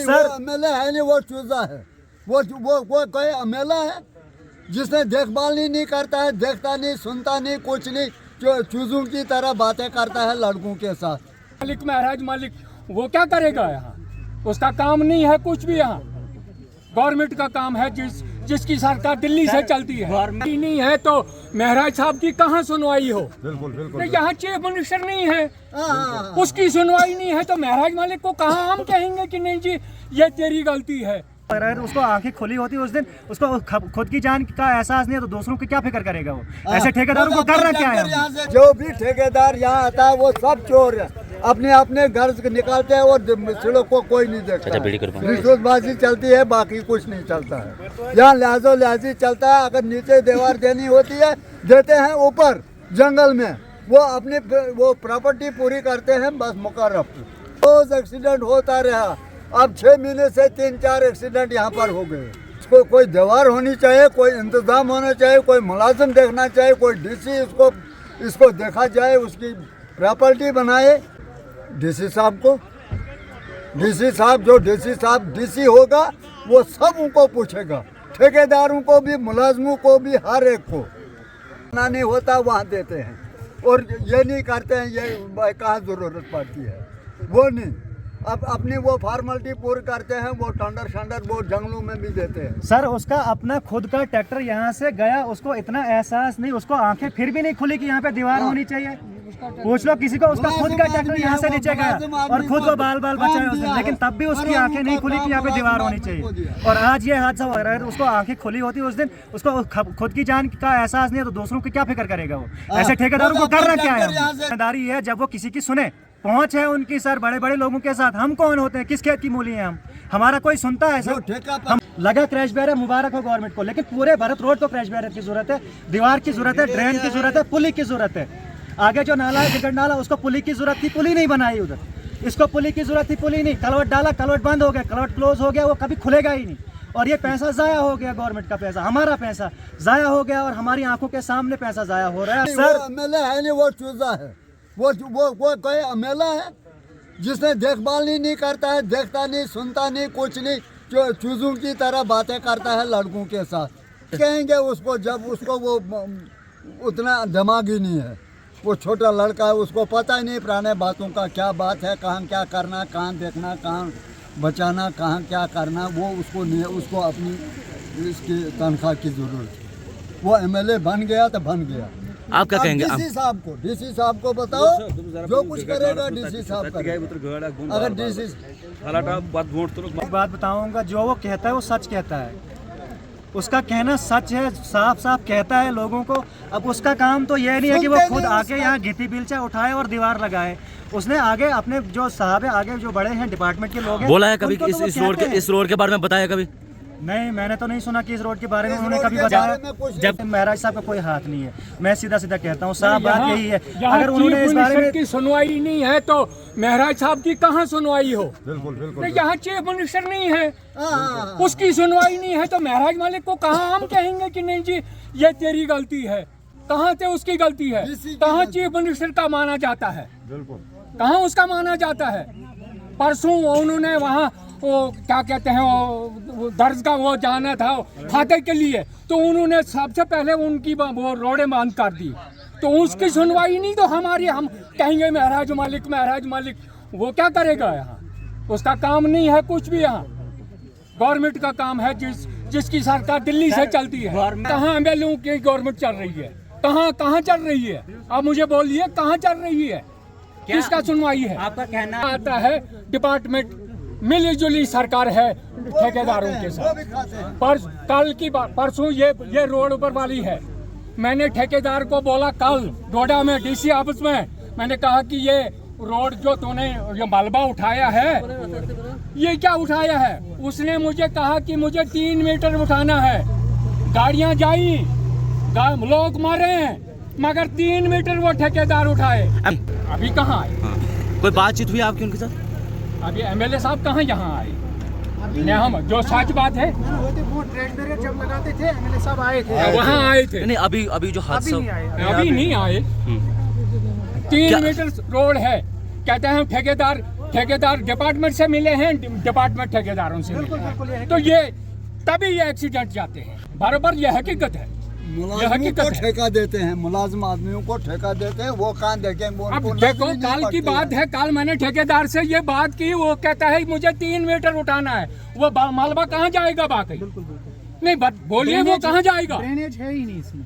Sir MLA है नहीं, वो चूजा है। वो कोई एमएलए है जिसने देखभाल ही नहीं करता है, देखता नहीं, सुनता नहीं, कुछ नहीं, जो चूजों की तरह बातें करता है लड़कों के साथ। मालिक महराज मालिक वो क्या करेगा यहाँ? उसका काम नहीं है कुछ भी। यहाँ गवर्नमेंट का काम है, जिसकी सरकार दिल्ली से चलती है। गवर्नमेंट नहीं है तो महराज साहब की कहाँ सुनवाई हो? बिल्कुल। यहाँ चीफ मिनिस्टर नहीं है, उसकी सुनवाई नहीं है तो महराज मालिक को कहाँ हम कहेंगे कि नहीं जी ये तेरी गलती है। अगर उसको आंखें खुली होती उस दिन, उसको खुद की जान का एहसास नहीं है तो दूसरों की क्या फिक्र करेगा वो? ऐसे ठेकेदारों को करना क्या है? जो भी ठेकेदार यहाँ आता है वो सब चोर है, अपने अपने घर से निकालते हैं और सिलों को कोई नहीं देखता। रिश्वतबाजी चलती है, बाकी कुछ नहीं चलता है यहाँ। लिहाजी चलता है। अगर नीचे दीवार देनी होती है देते हैं, ऊपर जंगल में वो अपनी वो प्रॉपर्टी पूरी करते हैं, बस मुकर्रफ। रोज एक्सीडेंट होता रहा, अब 6 महीने से 3-4 एक्सीडेंट यहाँ पर हो गए। इसको कोई दीवार होनी चाहिए, कोई इंतजाम होना चाहिए, कोई मुलाजिम देखना चाहिए, कोई डीसी इसको देखा जाए, उसकी प्रॉपर्टी बनाए। डीसी साहब को, डीसी साहब जो डीसी होगा वो सब उनको पूछेगा, ठेकेदारों को भी, मुलाजमों को भी, हर एक को। ना नहीं होता वहाँ देते हैं और ये नहीं करते हैं, ये कहाँ ज़रूरत पड़ती है वो नहीं। अब अपनी वो फॉर्मेलिटी पूरी करते हैं, वो टेंडर वो जंगलों में भी देते हैं। सर उसका अपना खुद का ट्रैक्टर यहाँ से गया, उसको इतना एहसास नहीं, उसको आंखें फिर भी नहीं खुली कि यहाँ पे दीवार होनी चाहिए। पूछ लो किसी को, उसका खुद का ट्रैक्टर यहाँ से नीचे गया और खुद को बाल बचाए उसने, लेकिन तब भी उसकी आंखें नहीं खुली कि यहाँ पे दीवार होनी चाहिए। और आज ये हादसा हो रहा है, उसको आंखें खुली होती उस दिन, उसको खुद की जान का एहसास नहीं है तो दूसरों की क्या फिक्र करेगा वो? ऐसे ठेकेदारों को करना क्या है? जिम्मेदारी है जब वो किसी की सुने, पहुंच है उनकी सर बड़े बड़े लोगों के साथ। हम कौन होते हैं, किस खेत की मूली हैं हम? हमारा कोई सुनता है सर? हम लगा क्रैश बैरियर, मुबारक हो गवर्नमेंट को, लेकिन पूरे भारत रोड को क्रैश बैरियर की जरूरत है, दीवार की जरूरत है, ड्रेन की जरूरत है, पुली की जरूरत है। आगे जो नाला है टिकट नाला, उसको पुली की जरूरत थी, पुली नहीं बनाई उधर। इसको पुली की जरूरत थी, पुली नहीं। कलवट डाला, कलवट बंद हो गया, कलवट क्लोज हो गया, वो कभी खुलेगा ही नहीं। और ये पैसा जाया हो गया, गवर्नमेंट का पैसा, हमारा पैसा जाया हो गया और हमारी आंखों के सामने पैसा जाया हो रहा है। सर एमएलए है नहीं, वो चूजा है। वो कोई एमएलए है जिसने देखभाल ही नहीं करता है, देखता नहीं, सुनता नहीं, कुछ नहीं, जो चूजों की तरह बातें करता है लड़कों के साथ। कहेंगे उसको जब उसको वो उतना दिमाग ही नहीं है, वो छोटा लड़का है, उसको पता ही नहीं पुराने बातों का क्या बात है, कहाँ क्या करना, कहाँ देखना, कहाँ बचाना, कहाँ क्या करना, वो उसको नहीं है। उसको अपनी इसकी तनख्वाह की ज़रूरत है। वो एमएलए बन गया तो बन गया। आप क्या कहेंगे? डीसी साहब को बताओ, जो कुछ करेगा डीसी साहब करेगा। अगर डीसी बात बताऊंगा, जो वो कहता है वो सच कहता है, उसका कहना सच है, साफ साफ कहता है लोगों को। अब उसका काम तो यह नहीं है कि वो खुद आके यहाँ घिती बिलचा उठाए और दीवार लगाए। उसने आगे अपने जो साहब है, आगे जो बड़े हैं डिपार्टमेंट के लोग हैं, बोला है कभी इस रोड के बारे में बताया कभी? नहीं, मैंने तो नहीं सुना कि इस रोड के बारे में उन्होंने कभी बताया। जब महराज साहब का कोई हाथ नहीं है, मैं सीधा सीधा कहता हूँ, साफ बात यही है। अगर उन्होंने इस बारे में की सुनवाई नहीं है तो महराज साहब की कहाँ सुनवाई हो? बिल्कुल। यहाँ चीफ मिनिस्टर नहीं है, उसकी सुनवाई नहीं है तो महराज मालिक को कहाँ हम कहेंगे कि नहीं जी ये तेरी गलती है? कहाँ से उसकी गलती है? कहाँ चीफ मिनिस्टर का माना जाता है? कहाँ उसका माना जाता है? परसों उन्होंने वहाँ वो क्या कहते हैं वो दर्ज का वो जाना था खाते के लिए, तो उन्होंने सबसे पहले उनकी वो रोडें बंद कर दी, तो उसकी सुनवाई नहीं तो हमारी हम कहेंगे महराज मालिक वो क्या करेगा यहाँ? उसका काम नहीं है कुछ भी। यहाँ गवर्नमेंट का काम है, जिसकी सरकार दिल्ली से चलती है। कहाँ एमएलए की गवर्नमेंट चल रही है? कहाँ चल रही है? अब मुझे बोलिए कहाँ चल रही है, किसका सुनवाई है? आपका कहना आता है डिपार्टमेंट मिली जुली सरकार है ठेकेदारों के साथ। कल की परसों ये रोड ऊपर वाली है, मैंने ठेकेदार को बोला कल डोडा में डीसी ऑफिस में, मैंने कहा कि ये रोड जो तूने ये मलबा उठाया है ये क्या उठाया है? उसने मुझे कहा कि मुझे 3 मीटर उठाना है। गाड़ियां जाई, लोग मरे हैं, मगर 3 मीटर वो ठेकेदार उठाए। अभी कहाँ आए? कोई बातचीत हुई आपकी उनके साथ? अभी एमएलए साहब कहाँ यहाँ आए? हम जो सच बात है वो ट्रेंडर जब लगाते थे एमएलए साहब आए थे, वहाँ आए थे। नहीं, अभी जो हादसा अभी नहीं आए। 3 मीटर रोड है, कहते हैं ठेकेदार ठेकेदार डिपार्टमेंट से मिले हैं, डिपार्टमेंट ठेकेदारों से मिले हैं। तो ये तभी ये एक्सीडेंट जाते हैं, बराबर ये हकीकत है। मुलाजिमों को ठेका देते हैं, मुलाजिम आदमियों को ठेका देते हैं, वो कहाँ देखेंगे? अब देखो कल की बात है, कल मैंने ठेकेदार से ये बात की, वो कहता है मुझे 3 मीटर उठाना है, वो मालवा कहाँ जाएगा? बाकी नहीं, बोलिए वो कहाँ जाएगा? ड्रेनेज है ही नहीं इसमें।